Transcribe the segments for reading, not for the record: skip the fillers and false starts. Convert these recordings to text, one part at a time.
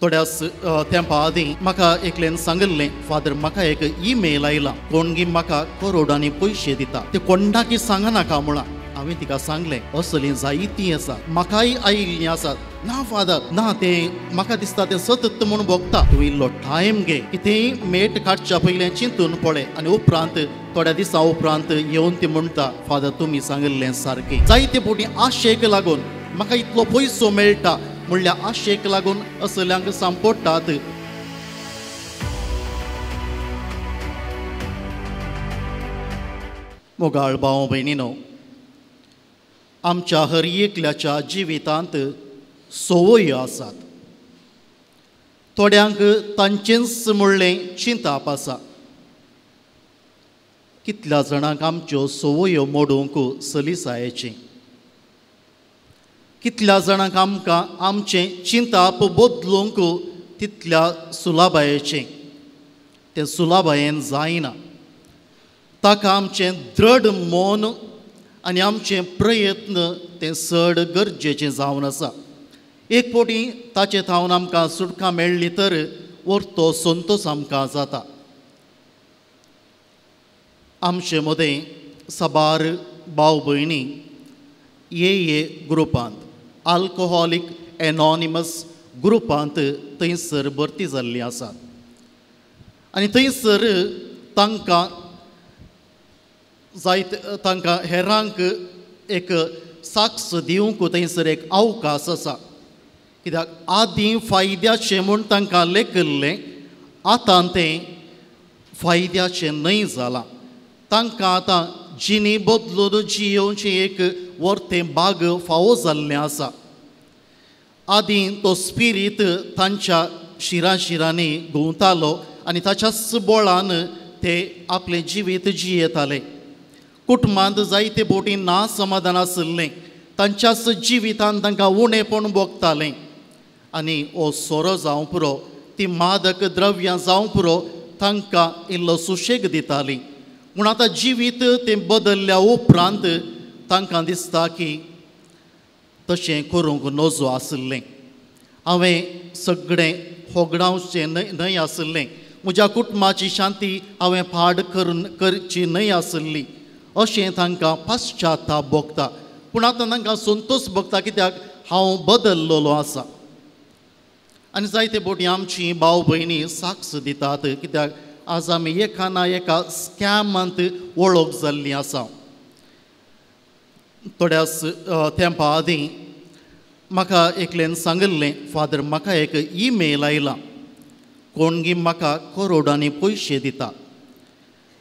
थोड्या तेंपा आदीं म्हाका एकल्यान सांगिल्लें फादर म्हाका एक ईमेल आयला कोणगी म्हाका करोडांनी पयशे दिता ते कोणाकी सांगनाका म्हणून हांवें तिका सांगलें असलीं जायतीं आसा म्हाकाय आयिल्लीं आसात ना फादर ना ते म्हाका दिसता ते सतत म्हणून भोगता तूं इल्लो टायम घे कितेंय मेट काडच्या पयलें चिंतून पळय आनी उपरांत थोड्या दिसां उपरांत येवन ती म्हणटा फादर तुमी सांगिल्लें सारकें जायते फावटी आशेक लागून म्हाका इतलो पयसो मेळटा म्हणल्यार आशेक लागून असल्यांक सांपडटात मोगाळ भाव भयणीनो आमच्या हर एकल्याच्या जिवितांत संवयो आसात थोड्यांक तांचेंच म्हणलें चिंताप आसा कितल्या जाणांक आमच्यो संवयो मोडूंक सलिसायेचें कितल्या जाणांक आमकां आमचें चिंताप बदलूंक तितल्या सुलाभायेचें तें सुलाभायेन जायना ताका आमचें दृढ मौन आनी आमचे प्रयत्न तें चड गरजेचें जावन आसा एक फावटी ताचे थावन आमकां सुटका मेळ्ळी तर वर्तो संतोश आमकां जाता आमचे मदें साबार भाव भयणी ये ग्रुपांत अल्कोहॉलीक एनॉनिमस ग्रुपांत थंयसर भरती जाल्लीं आसात आनी थंयसर तांकां तांकां हेरांक एक साक्ष दिवंक थंयसर एक अवकाश आसा कित्याक आदीं फायद्याचें म्हूण तांकां लेखिल्लें आतां तें फायद्याचें न्हय जालां तांकां आतां जिणी बदलून जियोवचें एक वर्तें भाग फावो जाल्लें आसा आदीं तो स्पिरीट तांच्या शिराशिरांनी घुंवतालो आनी ताच्याच बळान ते आपलें जिवीत जियेताले कुटुंबांत जायते फावटी ना समाधान आसलें तांच्याच जिवितांत तांकां उणेपण भोगतालें आनी हो सोरो जावं पुरो ती मादक द्रव्यां जावं पुरो तांकां इल्लो सुशेग दिताली पूण आतां जिवीत तें बदल्ल्या उपरांत तांकां दिसता की तशें करूंक नजो आसलें हांवें सगळें होगडावचें न्हय आसलें म्हज्या कुटुंबाची शांती हांवें पाड करची न्हय आसली अशें तांकां पाश्चाताप भोगता पूण आतां तांकां संतोश भोगता कित्याक हांव बदल्लोलो आसा आनी जायते फावटी आमची भाव भयणी साक्ष दितात कित्याक आज आमी एका ना एका स्कॅमांत वळख जाल्लीं आसा थोड्या तेंपा आदीं म्हाका एकल्यान सांगिल्लें फादर म्हाका एक ईमेल आयला कोणगी म्हाका करोडांनी पयशे दिता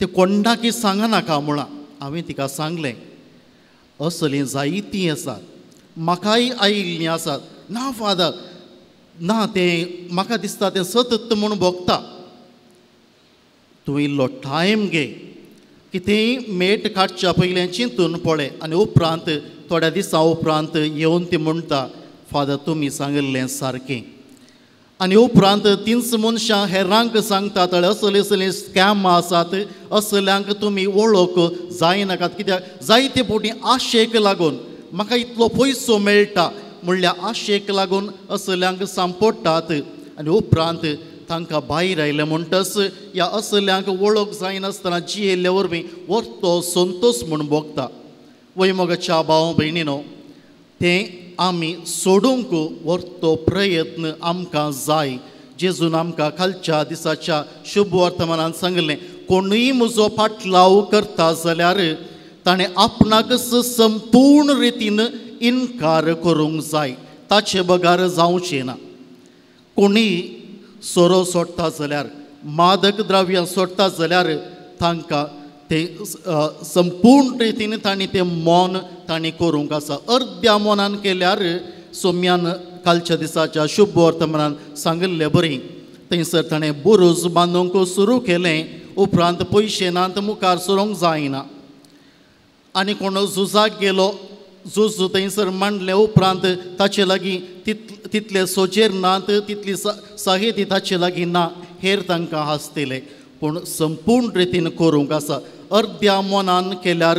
ते कोणाकी सांगनाका म्हणून हांवें तिका सांगलें असलीं जायतीं आसात म्हाकाय आयिल्लीं आसात ना फादर ना ते म्हाका दिसता ते सतत म्हूण भोगता तूं इल्लो टायम घे कितेंय मेट काडच्या पयलें चिंतून पळय आनी उपरांत थोड्या दिसां उपरांत येवन ती म्हणटा फादर तुमी सांगिल्लें सारकें आनी उपरांत तींच मनशां हेरांक सांगतात असले असले स्कॅम आसात असल्यांक तुमी वळख जायनाकात कित्याक जायते फावटी आशेक लागून म्हाका इतलो पयसो मेळटा म्हणल्यार आशेक लागून असल्यांक सांपडटात आनी उपरांत तांकां भायर आयले म्हणटच ह्या असल्यांक वळख जायनासतना जियेल्ले वरवीं वर्तो संतोश म्हूण भोगता वैमोगाच्या भाव भयणीनो तें आमी सोडूंक वर्तो प्रयत्न आमकां जाय जेजून आमकां खालच्या दिसाच्या शुभ वर्तमानांत सांगलें कोणूय म्हजो फाटलाव करता जाल्यार ताणें आपणाकच संपूर्ण रितीन इन्कार करूंक जाय ताचे बगार जावचें ना कोणीय सोरो सोडटा जाल्यार मादक द्रव्यां सोडटा जाल्यार तांकां ते संपूर्ण रितीन तांणी तें मौन तांणी करूंक आसा अर्द्या मौनान केल्यार सोम्यान कालच्या दिसाच्या शुभ वर्तमानांत सांगिल्लें बरें थंयसर ताणें बुरूज बांदूंक सुरू केलें उपरांत पयशे नात मुखार सरोंक जायना आनी कोण झुजाक गेलो झूज थंयसर मांडलें उपरांत ताचे लागीं तितले सोजेर नात तितली साहित्य ताचे लागीं ना हेर तांकां आसतलें पूण संपूर्ण रितीन करूंक आसा अर्द्या मनान केल्यार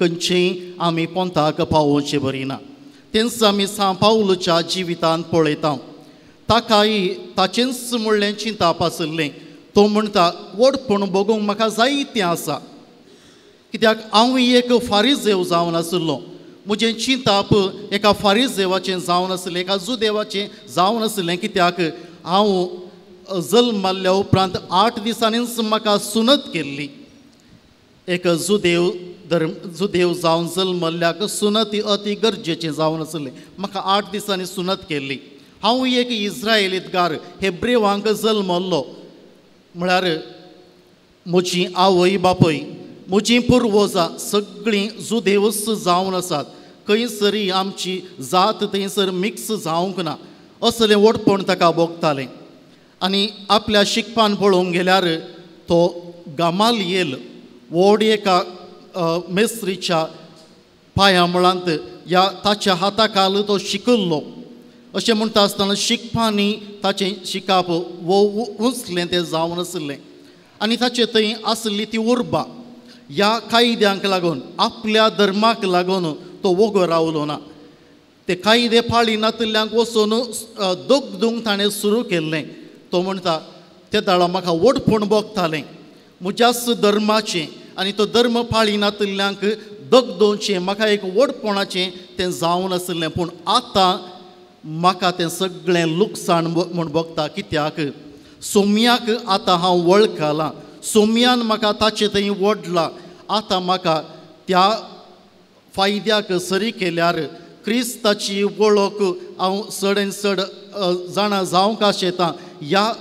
खंयचेय आमी पोंताक पावोवचें बरी ना तेंच आमी सा पावलच्या जिवितांत पळयता ताकाय ताचेंच म्हणलें चिंताप आसलें. तो म्हणटा वडपण बगूंक म्हाका जायतें आसा, कित्याक हांव एक फारिजेव जावन आसलो. म्हजें चिंताप एका फारिजेवाचें जावन आसलें, एका जुदेवाचें जावन आसलें. कित्याक हांव जल्माल्या उपरांत 8 दिसांनीच म्हाका सुनत केल्ली. एक जुदेव जावन जल्मल्ल्याक सुनत अति गरजेचें जावन आसलें. म्हाका 8 दिसांनी सुनत केल्ली. हांव एक इस्रायलीतकार हेब्रेवांक जल्मल्लो. म्हळ्यार म्हजी आवय बापय, म्हजी पुर्वजां सगळीं जुदेवच जावन आसात. खंयसरी आमची जात थंयसर मिक्स जावंक ना असलें वडपण ताका भोगतालें. आनी आपल्या शिकपान पळोवंक गेल्यार तो गामालिएल व्हड एका मेस्त्रीच्या पांया मुळांत ह्या ताच्या हाता खाल तो शिकल्लो. अशें म्हणटा आसतना शिकपांनी ताचें शिकाप उंचलें तें जावन आसलें. आनी ताचे थंय आसली ती उर्बा ह्या कायद्यांक लागून, आपल्या धर्माक लागून तो वगो रावलो ना. ते कायदे पाळिनातल्यांक वचून दोग ताणें सुरू केल्लें. तो म्हणटा त्या दाळा म्हाका वडपण भोगतालें म्हज्याच धर्माचें, आनी तो धर्म पाळिनातल्यांक दोगदोवचें म्हाका एक वडपणाचें तें जावन आसलें. पूण आतां म्हाका तें सगळें लुकसाण म्हूण भोगता. कित्याक सोम्याक आतां हांव वळखलां, सोम्यान म्हाका ताचे थंय वडलां. आतां म्हाका त्या फायद्याक सरी केल्यार क्रिस्ताची वळख हांव चडन चड जाणा जावंक आशेतां. ह्या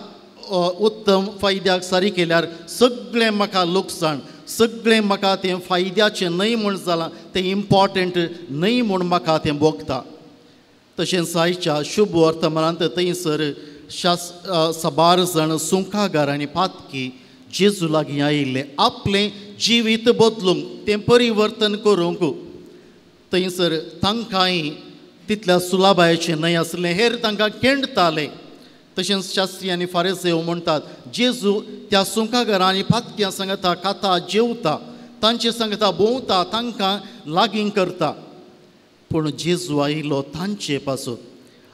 उत्तम फायद्याक सारी केल्यार सगळें म्हाका लुकसाण, सगळें म्हाका तें फायद्याचें न्हय म्हूण जालां, तें इम्पॉर्टंट न्हय म्हूण म्हाका तें भोगता. तशेंच आयच्या शुभ वर्तमानांत थंयसर साबार जाण सुंकागारांनी पातकी जेजू लागीं आयिल्ले आपलें जिवीत बदलूंक, तें परिवर्तन करूंक. थंयसर तांकांय तितल्या सुलाबायेचें न्हय आसलें. हेर तांकां केंडताले. तशेंच शास्त्री आनी फारिसेव म्हणटात जेजू त्या सुंकागारांनी पातक्यां सांगता खाता जेवता, तांचे सांगता भोंवता, तांकां लागीं करता. पूण जेजू आयिल्लो तांचे पासून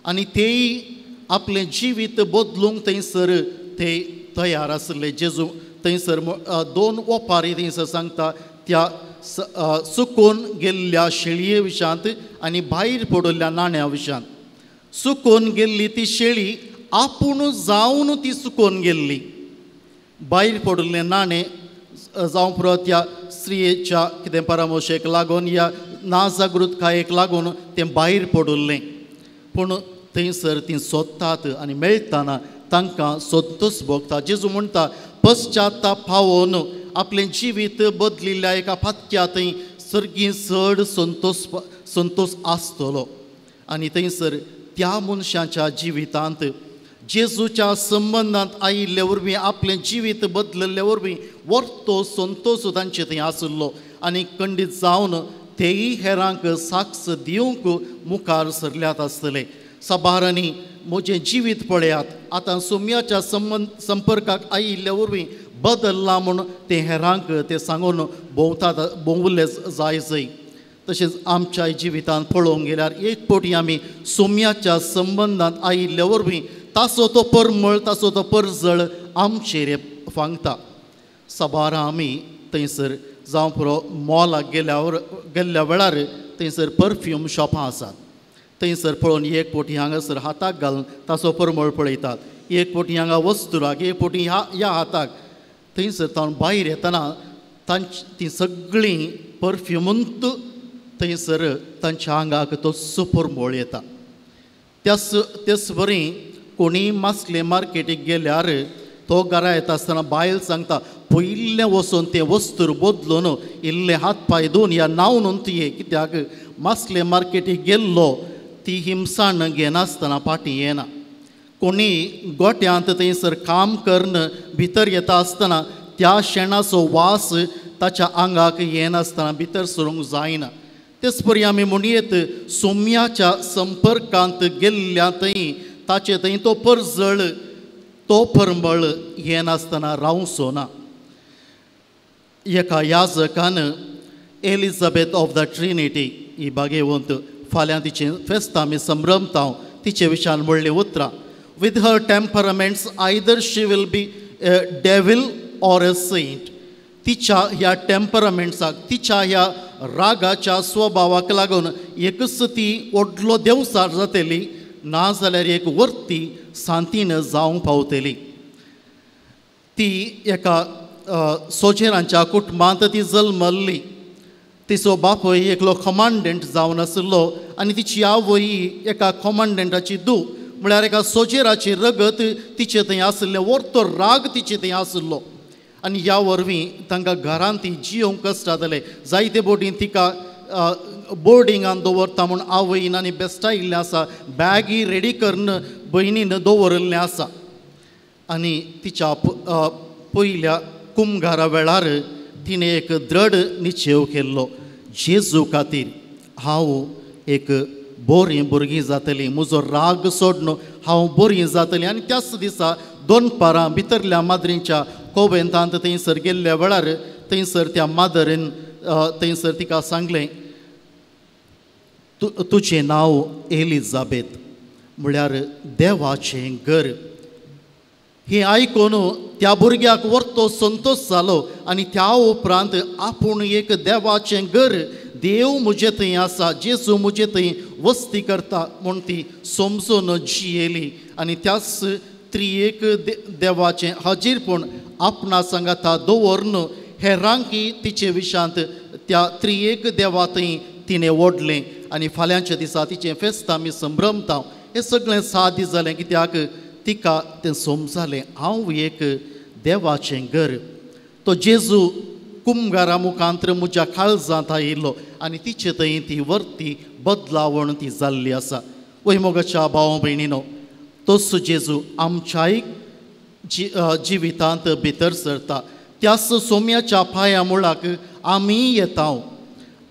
आनी तेय आपलें जिवीत बदलूंक थंयसर ते तयार आसले. जेजू थंयसर 2 ओपारी थंयसर सांगता त्या सुकोवन गेल्ल्या शेळये विशांत आनी भायर पडलेल्या नाण्या विशांत. सुकोवन गेल्ली ती शेळी आपूण जावन ती सुकोवन गेल्ली. भायर पडलें नाणें जावं पुरो त्या स्त्रियेच्या कितें परामर्शेक लागून या नाजागृतकायेक लागून तें भायर पडलें. पूण थंयसर तीं सोदतात आनी मेळटाना तांकां सोदतूच भोगता. जेजू म्हणटा पश्चाताप पावोवन आपलें जिवीत बदलिल्ल्या एका पातक्या थंय सर्गी चड संतोश आसतलो. आनी थंयसर त्या मनशाच्या जिवितांत जेजूच्या संबंदांत आयिल्ले वरवीं आपलें जिवीत बदलल्ले वरवीं वर्तो संतोश तांचे थंय आसलो. आनी खंडीत जावन तेय हेरांक साक्ष दिवंक मुखार सरल्यात आसतले. साबारांनी म्हजें जिवीत पळयात, आतां सोम्याच्या संपर्काक आयिल्ले वरवीं बदल्ला म्हूण ते हेरांक ते सांगून भोंवले जायजय. तशेंच आमच्या जिवितांत पळोवंक गेल्यार एक फावटी आमी सोम्याच्या संबंदांत आयिल्ले वरवीं ताचो तो परमळ, ताचो तो परजळ आमचेर फांगता. साबारां आमी थंयसर जावं पुरो मॉलाक गेल्ल्या वेळार थंयसर परफ्यूम शॉपां आसात. थंयसर पळोवन एक फावटी हांगासर हाताक घालून ताचो परमळ पळयतात, एक फावटी हांगा वस्तुराक, एक फावटी ह्या हाताक. थंयसर तावन भायर येतना तीं सगळीं परफ्युमूंत थंयसर तांच्या आंगाक तो परमळ येता. तेच बरें कोणी मासले मार्केटीक गेल्यार तो घरा येता आसतना बायल सांगता पयलें वचून तें वस्तूर बदलून इल्ले हात पांय धुवन या न्हांवन तुये. कित्याक मासले मार्केटीक गेल्लो ती हिमसाण घेनासतना फाटीं येना. कोणी गोट्यांत थंयसर काम करन भितर येता आसतना त्या शेणाचो वास ताच्या आंगाक येनासतना भितर सरूंक जायना. तेच परी आमी म्हणयेत सोम्याच्या संपर्कांत गेल्ल्या थंय ताचे थंय तो परजळ, तो परमळ येनासतना रावचो ना. एका याजकान एलिझाबेथ ऑफ द ट्रिनिटी ही बागेवंत फाल्यां तिचें फेस्त आमी संभ्रमता तिचे विशयान म्हणलें उतरां. with her temperaments either she will be a devil or a saint. तिच्या ह्या टेम्परामेंट्साक तिच्या ह्या रागाच्या स्वभावाक लागून एकच ती व्हडलो देवसार जातली ना जाल्यार एक वर्ती सांतीन जावंक पावतली. ती एका सोजेरांच्या कुटुंबांत ती जल्मल्ली. तिचो बापूय एकलो कमांडंट जावन आसलो आनी तिची आवय एका कमांडंटाची धूव म्हळ्यार एका सोजेराची रगत तिचे थंय आसलें, वर्तो राग तिचे थंय आसलो. आनी ह्या वरवीं तांकां घरांत ती जियोंक कश्ट जातालें. जायते बोटीन तिका बोर्डिंगान दवरता म्हूण आवयन आनी बेस्टायिल्लें आसा, बॅगी रेडी करून भयणीन दवरल्लें आसा. आनी तिच्या पयल्या कुमगारा वेळार तिणें एक दृढ निश्चय केल्लो, जेजू खातीर हांव एक बरीं भुरगीं जातलीं, म्हजो राग सोडून हांव बरीं जातलीं. आनी त्याच दिसा दोनपारां भितरल्या माद्रीच्या कोवेंतांत थंयसर गेल्ल्या वेळार थंयसर त्या मादरीन थंयसर तिका सांगलें, तुजें नांव एलिझाबेथ, म्हळ्यार देवाचें घर. हें आयकून त्या भुरग्याक वर्तो संतोश जालो आनी त्या उपरांत आपूण एक देवाचें घर, देव म्हजे थंय आसा, जेजू म्हजे थंय वस्ती करता म्हूण ती समजून जियेली. आनी त्याच त्रिएक देवाचें हाजीरपण आपणा सांगाता दवरून हेरांकी तिचे विशांत त्या त्रिएक देवा थंय तिणें ओडलें. आनी फाल्यांच्या दिसा तिचें फेस्त आमी संभ्रमता. हें सगळें सादी जालें कित्याक तिका तें समजलें, हांव एक देवाचें घर. तो जेजू कुमगारा मुखांतर म्हज्या काळजांत आयिल्लो आनी तिचे थंय ती वर्ती बदलावण ती जाल्ली आसा. वैमोगाच्या भाव भयणीनो, तोच जेजू आमच्याय जिवितांत भितर सरता. त्याच सोम्याच्या पांया मुळाक आमी येता.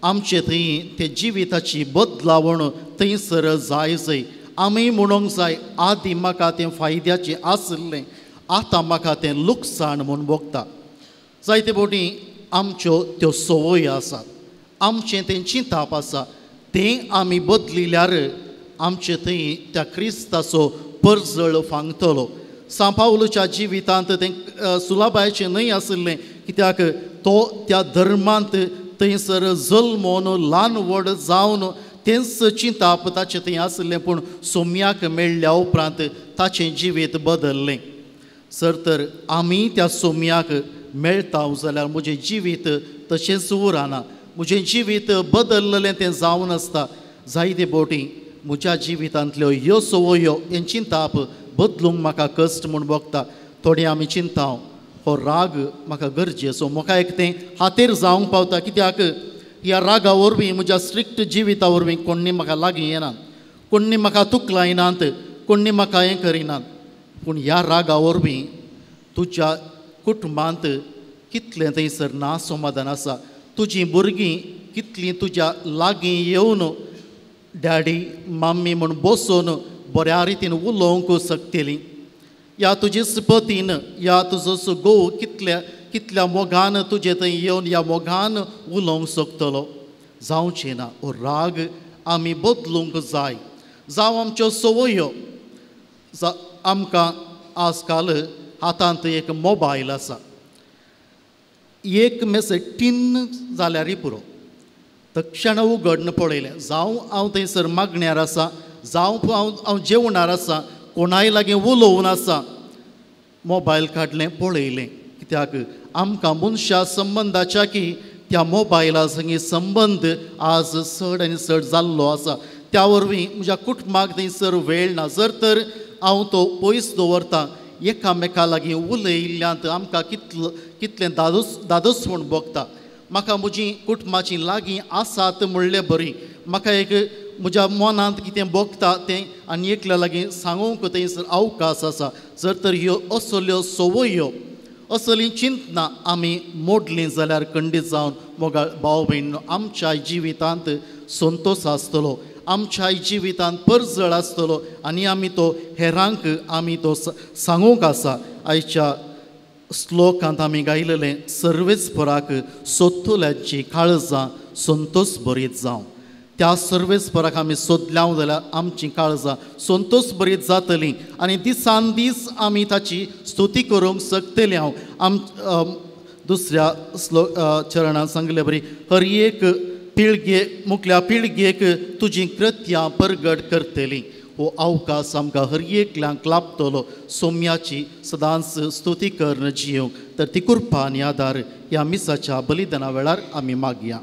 आमचे थंय ते जिविताची बदलावण थंयसर जाय. आमी म्हणूंक जाय, आदी म्हाका तें फायद्याचें आसलें, आतां म्हाका तें लुकसाण म्हूण भोगता. जायते फावटी आमच्यो त्यो संवय आसात, आमचें तें चिंताप आसा, तें आमी बदलिल्यार आमचे थंय त्या क्रिस्ताचो परजळ फांगतलो. सांपावलच्या जिवितांत तें सुलाबायचें न्हय आसलें, कित्याक तो त्या धर्मांत थंयसर जल्मोन ल्हान व्हड जावन तेंच चिंताप ताचें थंय आसलें. पूण सोम्याक मेळ्ळ्या उपरांत ताचें जिवीत बदल्लें. सर तर आमी त्या सोम्याक मेळटा जाल्यार म्हजें जिवीत तशेंच उरना, म्हजें जिवीत बदल्लें तें जावन आसता. जायते फावटी म्हज्या जिवितांतल्यो ह्यो संवयो हें चिंताप बदलूंक म्हाका कश्ट म्हूण भोगता. थोडे आमी चिंता, हो राग म्हाका गरजेचो, म्हाका एक तें हातेर जावंक पावता, कित्याक ह्या रागा वरवीं म्हज्या स्ट्रिक्ट जिविता वरवीं कोणी म्हाका लागीं येनात, कोणी म्हाका तुकलायनात, कोणी म्हाका हें करिनात. पूण ह्या रागा वरवीं तुज्या कुटुंबांत कितलें थंयसर ना समाधान आसा. तुजीं भुरगीं कितलीं तुज्या लागीं येवन डॅडी मम्मी म्हूण बसून बऱ्या रितीन उलोवंक शकतलीं. या तुजेच पतीन या तुजो घोव कितल्या मोगान तुजे थंय येवन ह्या मोगान उलोवंक शकतलो. जावचें ना. हो राग आमी बदलूंक जाय. जावं आमच्यो संवयो. आमकां आजकाल हातांत एक मोबायल आसा, एक मेसेज टिन्न जाल्यारय पुरो, तक्षण उगडन पळयलें. जावं हांव थंयसर मागण्यार आसा, जावं हांव जेवणार आसा, कोणाय लागीं उलोवन आसा, मोबायल काडलें पळयलें. कित्याक आमकां मनशा संबंदाच्या की त्या मोबायला संगी संबंद आज चड आनी चड जाल्लो आसा. त्या वरवीं म्हज्या कुटुंबाक थंयसर वेळ ना. जर तर हांव तो पयस दवरतां, एकामेका लागीं उलयिल्ल्यांत आमकां कितलें दादोस म्हूण भोगता. म्हाका म्हजी कुटुंबाची लागीं आसात म्हणलें बरी. म्हाका एक म्हज्या मनांत कितें भोगता तें आनी एकल्या लागीं सांगूंक थंयसर अवकाश आसा. जर तर ह्यो असल्यो संवयो, असलीं चिंतना आमी मोडलीं जाल्यार खंडीत जावन मोगाळ भाव भयण आमच्या जिवितांत संतोश आसतलो, आमच्या जिवितांत परजळ आसतलो आनी आमी तो हेरांक आमी तो सांगूंक आसा. आयच्या श्लोकांत आमी गायलेलें, सर्वेच पराक सोत्तुल्यांची काळजां संतोश भरीत जावं. त्या सर्वेस्पराक आमी सोदल्या जाल्यार आमची काळजां संतोश बरी जातलीं आनी दिसान दीस आमी ताची स्तुती करूंक शकतलीं. हांव दुसऱ्या चरणांत सांगले बरी हर एक पिळगे मुखल्या पिळगेक तुजी कृत्यां परगट करतलीं. हो अवकाश आमकां हर एकल्यांक लाभतलो सोम्याची सदांच स्तुती करून जियोंक. तर ती कृपा आनी आदार ह्या मिसाच्या बलिदाना वेळार आमी मागया.